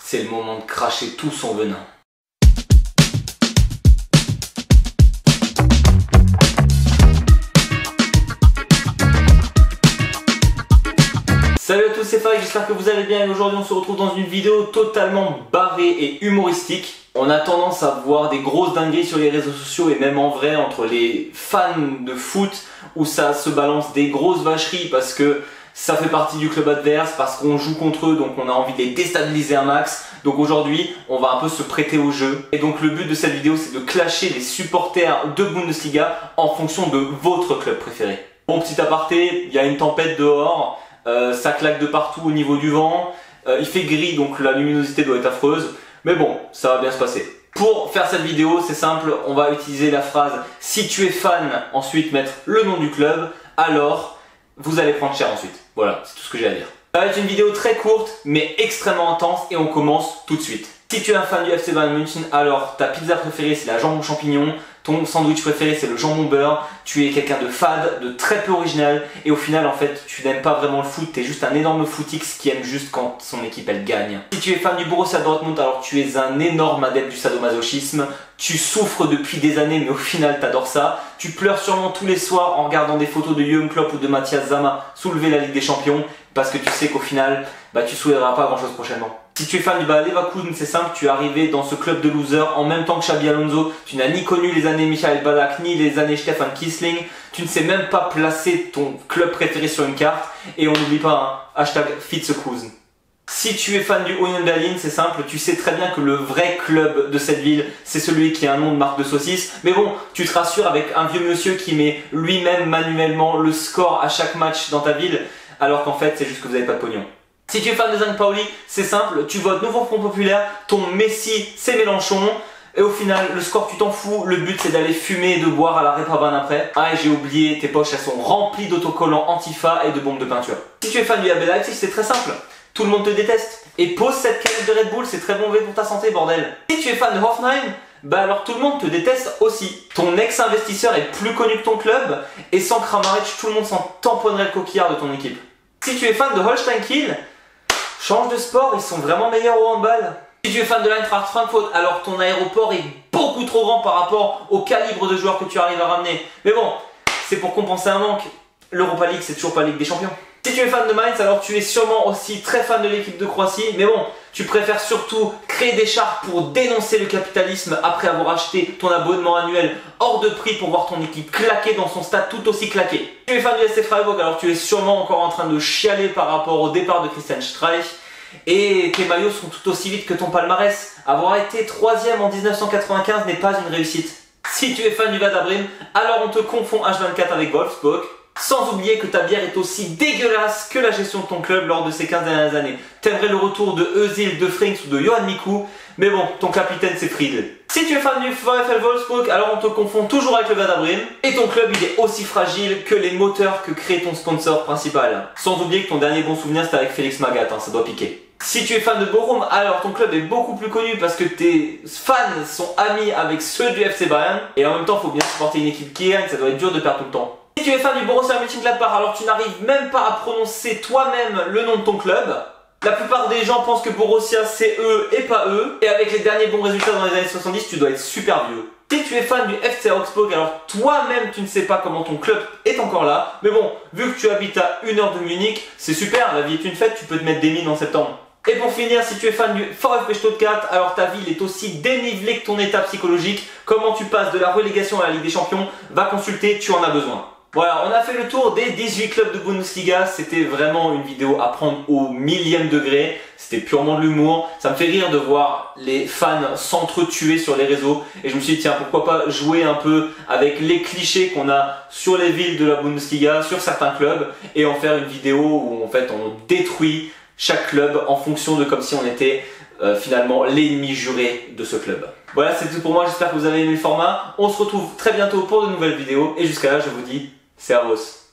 c'est le moment de cracher tout son venin. Salut à tous, c'est Farid, j'espère que vous allez bien et aujourd'hui on se retrouve dans une vidéo totalement barrée et humoristique. On a tendance à voir des grosses dingueries sur les réseaux sociaux et même en vrai entre les fans de foot où ça se balance des grosses vacheries parce que ça fait partie du club adverse, parce qu'on joue contre eux donc on a envie de les déstabiliser un max. Donc aujourd'hui on va un peu se prêter au jeu et donc le but de cette vidéo c'est de clasher les supporters de Bundesliga en fonction de votre club préféré. Bon, petit aparté, il y a une tempête dehors. Ça claque de partout au niveau du vent, il fait gris donc la luminosité doit être affreuse, mais bon, ça va bien se passer. Pour faire cette vidéo, c'est simple, on va utiliser la phrase « Si tu es fan », ensuite mettre le nom du club, alors vous allez prendre cher ensuite. Voilà, c'est tout ce que j'ai à dire. Ça va être une vidéo très courte, mais extrêmement intense et on commence tout de suite. Si tu es un fan du FC Bayern München, alors ta pizza préférée c'est la jambon champignon, ton sandwich préféré c'est le jambon beurre, tu es quelqu'un de fade, de très peu original et au final en fait tu n'aimes pas vraiment le foot, tu es juste un énorme footix qui aime juste quand son équipe elle gagne. Si tu es fan du Borussia Dortmund, alors tu es un énorme adepte du sadomasochisme, tu souffres depuis des années mais au final t'adores ça, tu pleures sûrement tous les soirs en regardant des photos de Jürgen Klopp ou de Matthias Sammer soulever la Ligue des Champions parce que tu sais qu'au final tu soulèveras pas grand chose prochainement. Si tu es fan du Bayer Leverkusen, c'est simple, tu es arrivé dans ce club de losers en même temps que Xabi Alonso, tu n'as ni connu les années Michael Ballack ni les années Stefan Kiesling, tu ne sais même pas placer ton club préféré sur une carte et on n'oublie pas hashtag Fitzekusen. Si tu es fan du Union Berlin, c'est simple, tu sais très bien que le vrai club de cette ville, c'est celui qui a un nom de marque de saucisse. Mais bon, tu te rassures avec un vieux monsieur qui met lui-même manuellement le score à chaque match dans ta ville, alors qu'en fait c'est juste que vous n'avez pas de pognon. Si tu es fan de St. Pauli, c'est simple, tu votes Nouveau Front Populaire, ton Messi c'est Mélenchon, et au final, le score tu t'en fous, le but c'est d'aller fumer et de boire à la Reeperbahn après. Ah et j'ai oublié, tes poches elles sont remplies d'autocollants Antifa et de bombes de peinture. Si tu es fan du RB Leipzig, c'est très simple, tout le monde te déteste. Et pose cette canette de Red Bull, c'est très mauvais pour ta santé bordel. Si tu es fan de Hoffenheim, alors tout le monde te déteste aussi. Ton ex-investisseur est plus connu que ton club, et sans Kramaric, tout le monde s'en tamponnerait le coquillard de ton équipe. Si tu es fan de Holstein Kiel, change de sport, ils sont vraiment meilleurs au handball. Si tu es fan de l'Eintracht Frankfurt, alors ton aéroport est beaucoup trop grand par rapport au calibre de joueurs que tu arrives à ramener. Mais bon, c'est pour compenser un manque. L'Europa League, c'est toujours pas la Ligue des Champions. Si tu es fan de Mainz, alors tu es sûrement aussi très fan de l'équipe de Croatie. Mais bon, tu préfères surtout créer des charts pour dénoncer le capitalisme après avoir acheté ton abonnement annuel hors de prix pour voir ton équipe claquer dans son stade tout aussi claqué. Si tu es fan du SC Freiburg, alors tu es sûrement encore en train de chialer par rapport au départ de Christian Streich. Et tes maillots sont tout aussi vides que ton palmarès. Avoir été 3ème en 1995 n'est pas une réussite. Si tu es fan du Werder Bremen, alors on te confond H24 avec Wolfsburg. Sans oublier que ta bière est aussi dégueulasse que la gestion de ton club lors de ces 15 dernières années. T'aimerais le retour de Özil, de Frings ou de Johan Mikou, mais bon, ton capitaine c'est Friedel. Si tu es fan du VfL Wolfsburg, alors on te confond toujours avec le Werder Bremen, et ton club il est aussi fragile que les moteurs que crée ton sponsor principal. Sans oublier que ton dernier bon souvenir c'était avec Félix Magath, ça doit piquer. Si tu es fan de Bochum, alors ton club est beaucoup plus connu parce que tes fans sont amis avec ceux du FC Bayern, et en même temps il faut bien supporter une équipe qui gagne, ça doit être dur de perdre tout le temps. Si tu es fan du Borussia Mönchengladbach, alors tu n'arrives même pas à prononcer toi-même le nom de ton club. La plupart des gens pensent que Borussia c'est eux et pas eux. Et avec les derniers bons résultats dans les années 70, tu dois être super vieux. Si tu es fan du FC Augsburg, alors toi-même tu ne sais pas comment ton club est encore là. Mais bon, vu que tu habites à 1 heure de Munich, c'est super, la vie est une fête, tu peux te mettre des mines en septembre. Et pour finir, si tu es fan du VfB Stuttgart, alors ta ville est aussi dénivelée que ton état psychologique. Comment tu passes de la relégation à la Ligue des Champions, va consulter, tu en as besoin. Voilà, on a fait le tour des 18 clubs de Bundesliga, c'était vraiment une vidéo à prendre au millième degré, c'était purement de l'humour, ça me fait rire de voir les fans s'entretuer sur les réseaux et je me suis dit tiens pourquoi pas jouer un peu avec les clichés qu'on a sur les villes de la Bundesliga, sur certains clubs et en faire une vidéo où en fait on détruit chaque club en fonction de comme si on était finalement l'ennemi juré de ce club. Voilà, c'est tout pour moi, j'espère que vous avez aimé le format, on se retrouve très bientôt pour de nouvelles vidéos et jusqu'à là je vous dis Servus.